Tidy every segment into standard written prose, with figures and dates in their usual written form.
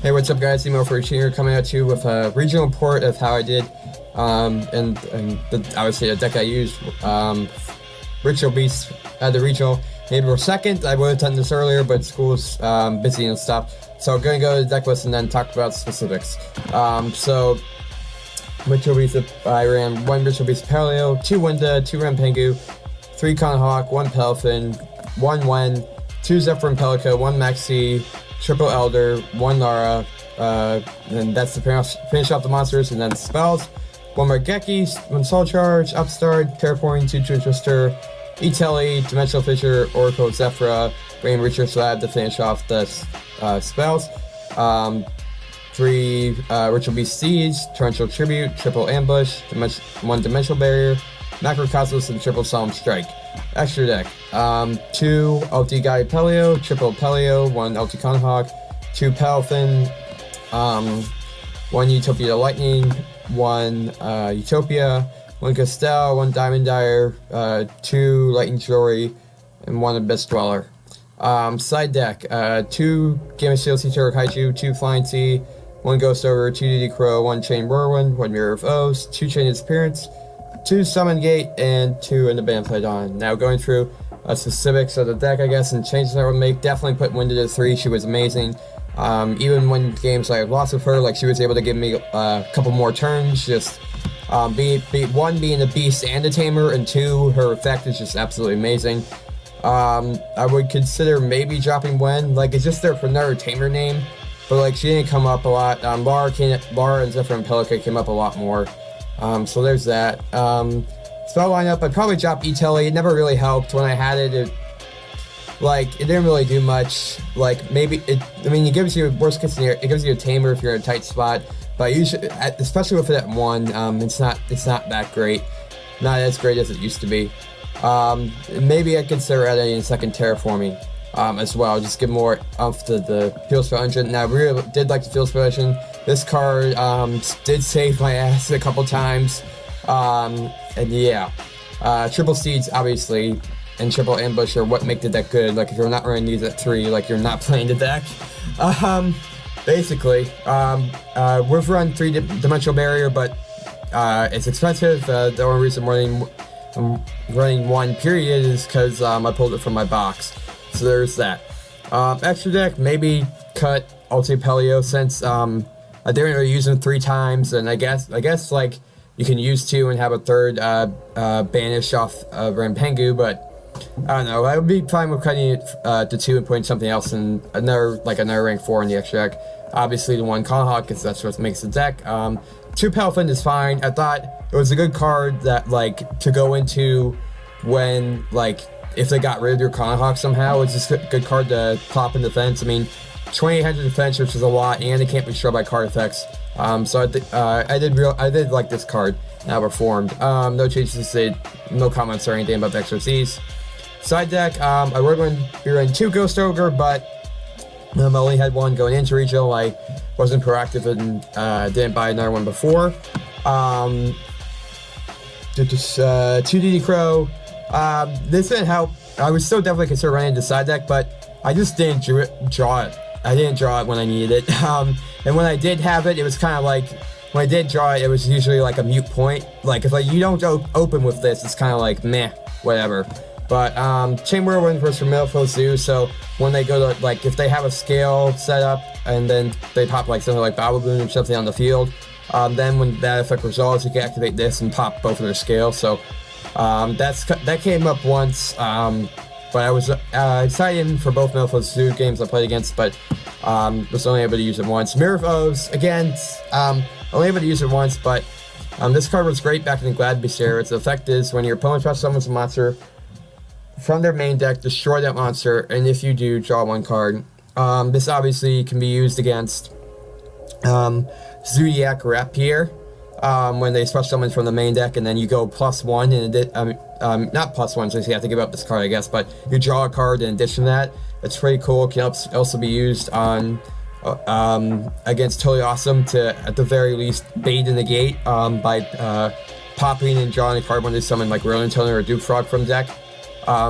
Hey, what's up, guys? Emo for here, coming at you with a regional report of how I did, obviously the deck I used. Ritual Beast at the regional. Maybe we're second. I would have done this earlier, but school's busy and stuff. So I'm gonna go to the deck list and then talk about specifics. So Ritual Beast, I ran 1 Ritual Beast Paleo, 2 Winda, 2 Rampengu, 3 Conhawk, 1 Pelfin, 1 Wen, 2 Zephyr and Pelica, 1 Maxi, Triple Elder, 1 Lara, and that's the finish off the monsters, and then spells. 1 Margeki, 1 Soul Charge, Upstart, Terraforming, 2 Twister, Etelli, Dimensional Fissure, Oracle, Zephyra, Rain Reacher Slab to finish off the spells. 3 Ritual Beast Siege, Torrential Tribute, Triple Ambush, 1 Dimensional Barrier, Macrocosmos, and Triple Solemn Strike. Extra deck, 2 LT Guy Pelio, Triple Pelio, 1 LT Conhawk, 2 Pelfin, 1 Utopia Lightning, 1 Utopia, 1 Castell, 1 Diamond Dyer, 2 Lightning Jewelry, and 1 Abyss Dweller. Side deck, 2 Game of Steel Sea Turtle Kaiju, 2 Flying Sea, 1 Ghost Ogre, 2 DD Crow, 1 Chain Whirlwind, 1 Mirror of O's, 2 Chain Disappearance, 2 Summon Gate, and 2 in the Band Played On. Now going through specifics of the deck, I guess, and changes I would make. Definitely put Winda to 3. She was amazing. Even when games I lost with her, like, she was able to give me a couple more turns. Just one being a beast and a tamer, and 2, her effect is just absolutely amazing. I would consider maybe dropping Wen. Like, it's just there for another tamer name, but like, she didn't come up a lot. Lara and Zephyr and Pelica came up a lot more. So there's that. Spell lineup, I'd probably drop Etelli. It never really helped when I had it. It didn't really do much. Like, maybe it gives you, worst case scenario, it gives you a tamer if you're in a tight spot. But usually, especially with it at 1, it's not that great. Not as great as it used to be. Maybe I'd consider adding a second Terraforming as well. Just give more oomph to the Field Spell Engine. And I really did like the Field Spell Engine. This card did save my ass a couple times. And yeah, Triple Seeds, obviously, and Triple Ambush are what make the deck good. Like, if you're not running these at 3, like, you're not playing the deck. Basically, we've run 3 Dimensional Barrier, but it's expensive. The only reason I'm running 1 period is because I pulled it from my box. So there's that. Extra deck, maybe cut Ulti Pelio, since I didn't really use them 3 times, and I guess like, you can use 2 and have a third banish off Rampengu, but I don't know. I would be fine with cutting it to 2 and putting something else in another rank 4 in the extra deck. Obviously, the 1 Conhawk, because that's what makes the deck. 2 Pelfin is fine. I thought it was a good card that, like, to go into when, like, if they got rid of your Conhawk somehow. It's just a good card to pop in defense. I mean, 2800 defense, which is a lot, and it can't be destroyed by card effects. So I did like this card. Now reformed. No changes to no comments or anything about the XRCs. Side deck, I would be running 2 Ghost Ogre, but I only had 1 going into regional. I wasn't proactive and didn't buy another one before. 2 DD Crow. This didn't help. I was still definitely consider running the side deck, but I just didn't draw it. I didn't draw it when I needed it. And when I did have it, it was kind of like, when I did draw it, it was usually like a mute point. Like, if you don't open with this, it's kind of like, meh, whatever. But Chain Whirlwind was for Middlefield Zoo, so when they go to, like, if they have a scale set up, and then they pop like something like Babble Boon or something on the field, then when that effect resolves, you can activate this and pop both of their scales. So that came up once, but I was excited for both Middlefield Zoo games I played against, but was only able to use it once. Mirror of O's, again, only able to use it once, but this card was great back in the Glad Beast era. Its effect is, when your opponent tries to summon a monster from their main deck, destroy that monster, and if you do, draw 1 card. This obviously can be used against Zodiac or Rapier, when they special summon from the main deck, and then you go +1, and not +1, so you have to give up this card, I guess, but you draw a card in addition to that. It's pretty cool. It can also be used on against Totally Awesome to, at the very least, bait in the gate by popping and drawing a card when they summon like Rolling Toner or Duke Frog from deck.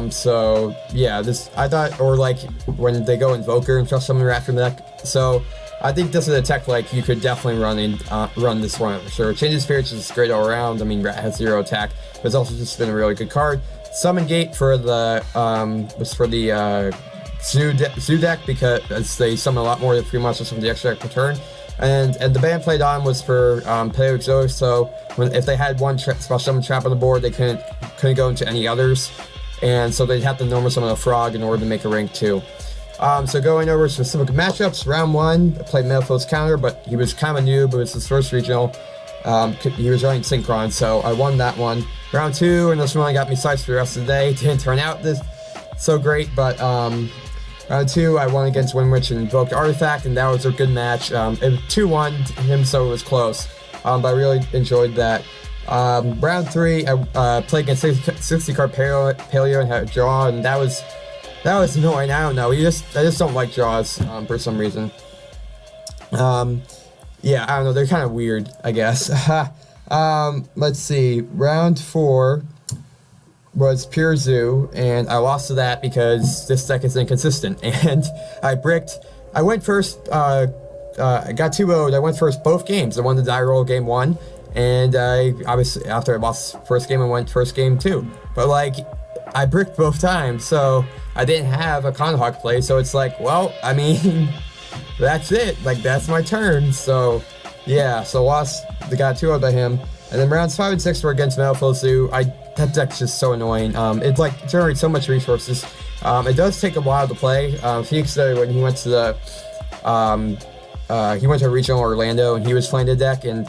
So yeah, this I thought, or like when they go Invoker and trust summon Rat from deck. So I think this is a tech like you could definitely run this one for sure. Change of Spirits is great all around. I mean, Rat has 0 attack, but it's also just been a really good card. Summon Gate for the Zoo deck because they summon a lot more free monsters from the extra deck per turn. And the ban played on was for Paleo Exotic, so if they had one special summon trap on the board, they couldn't go into any others, and so they'd have to normal summon a frog in order to make a rank 2. So going over specific matchups, round 1, I played Metalfield's counter, but he was kind of new, but it was his first regional. He was running Synchron, so I won that one. Round 2, and this one got me sides for the rest of the day. It didn't turn out so great, but round 2, I won against Winwich and invoked Artifact, and that was a good match. It was 2-1 to him, so it was close, but I really enjoyed that. Round 3, I played against 60-card Paleo and had a draw, and that was annoying. I don't know. I just don't like draws for some reason. Yeah, I don't know. They're kind of weird, I guess. Let's see. Round 4 was Pure Zoo, and I lost to that because this deck is inconsistent. And I went first. I got 2-0'd. I went first both games. I won the die roll game 1, and obviously after I lost first game, I went first game 2. But like, I bricked both times, so I didn't have a Conhawk play. So it's like, well, I mean, that's it. Like, that's my turn. So yeah, so lost. Got 2-0 by him. And then rounds 5 and 6 were against Metalfield Zoo. That deck's just so annoying. It like generates so much resources. It does take a while to play. Phoenix, when he went to regional Orlando and he was playing the deck, and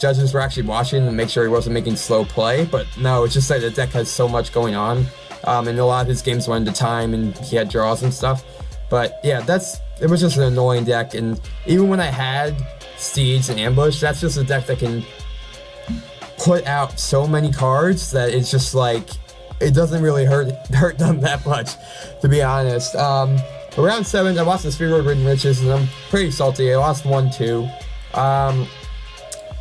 judges were actually watching to make sure he wasn't making slow play. But no, it's just like the deck has so much going on, and a lot of his games went into time, and he had draws and stuff. But yeah, it was just an annoying deck. And even when I had Steeds and Ambush, that's just a deck that can put out so many cards that it's just like, it doesn't really hurt them that much, to be honest. Round 7, I lost the Sphere Ridden Riches, and I'm pretty salty. I lost 1-2.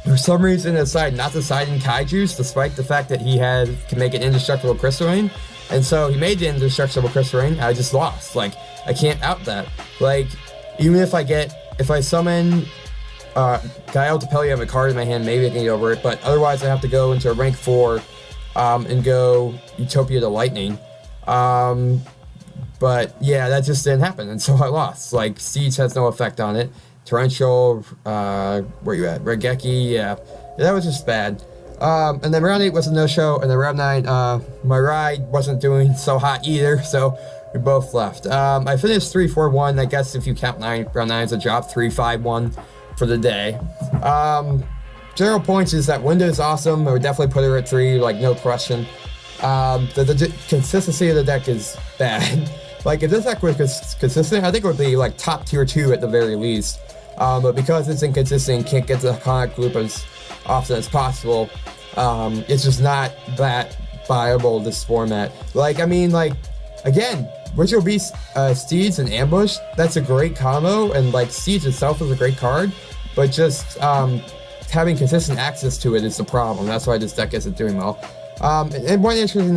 For some reason, I decided not to side in Kaijus, despite the fact that he can make an indestructible Crystalline. And so he made the indestructible Crystalline. I just lost. Like, I can't out that. Like, even if I summon Gael Tapelli, have a card in my hand, maybe I can get over it, but otherwise I have to go into a rank 4 and go Utopia to Lightning. But yeah, that just didn't happen, and so I lost. Like, Siege has no effect on it. Torrential, where you at? Regeki, yeah, that was just bad. And then round 8 was a no-show, and then round 9, my ride wasn't doing so hot either, so we both left. I finished 3-4-1, I guess if you count round 9 as a drop, 3-5-1 for the day. General points is that window is awesome. I would definitely put her at 3, like, no question. The consistency of the deck is bad. Like, if this deck was consistent, I think it would be like top tier 2 at the very least. But because it's inconsistent, can't get to the Iconic Loop as often as possible, it's just not that viable, this format. Like, I mean, like, again, Ritual Beast, Steeds, and Ambush, that's a great combo, and like, Steeds itself is a great card, but just having consistent access to it is the problem. That's why this deck isn't doing well. And one interesting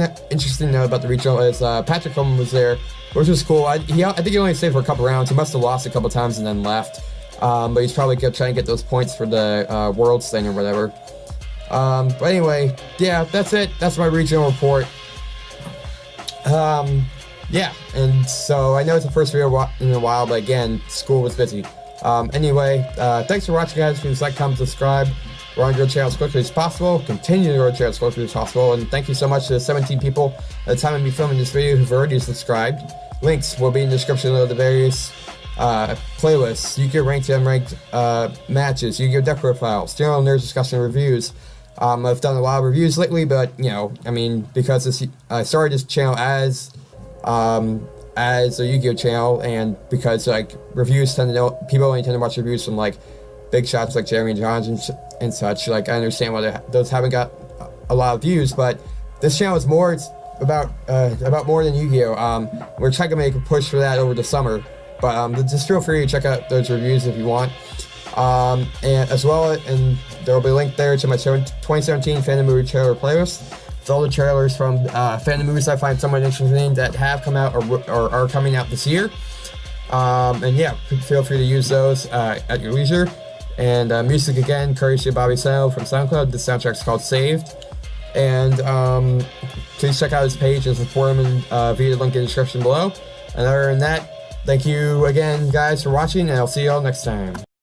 note about the regional is Patrick Hoban was there, which was cool. I think he only stayed for a couple rounds. He must have lost a couple times and then left. But he's probably kept trying to get those points for the Worlds thing or whatever. But anyway, yeah, that's it. That's my regional report. Yeah, and so I know it's the first video in a while, but again, school was busy. Anyway, thanks for watching, guys. Please like, comment, subscribe. We're on your channel as quickly as possible. Continue to grow your channel as quickly as possible. And thank you so much to the 17 people at the time of me filming this video who've already subscribed. Links will be in the description of the various playlists. You get ranked and unranked matches. You get deck profiles, general nerds discussion reviews. I've done a lot of reviews lately, but you know, I mean, because I started this channel as a Yu-Gi-Oh channel, and because like reviews people only tend to watch reviews from like big shots like Jeremy and John and such. Like, I understand why those haven't got a lot of views, but this channel is more. It's about more than Yu-Gi-Oh. We're trying to make a push for that over the summer, but just feel free to check out those reviews if you want. And as well, and there will be a link there to my 2017 Phantom Movie trailer playlist. It's all the trailers from Phantom movies I find somewhat interesting that have come out or are coming out this year. And yeah, feel free to use those at your leisure. And music again, courtesy of Bobby Sano from SoundCloud. The soundtrack's called Saved. And please check out his page and support him via the link in the description below. And other than that, thank you again, guys, for watching, and I'll see you all next time.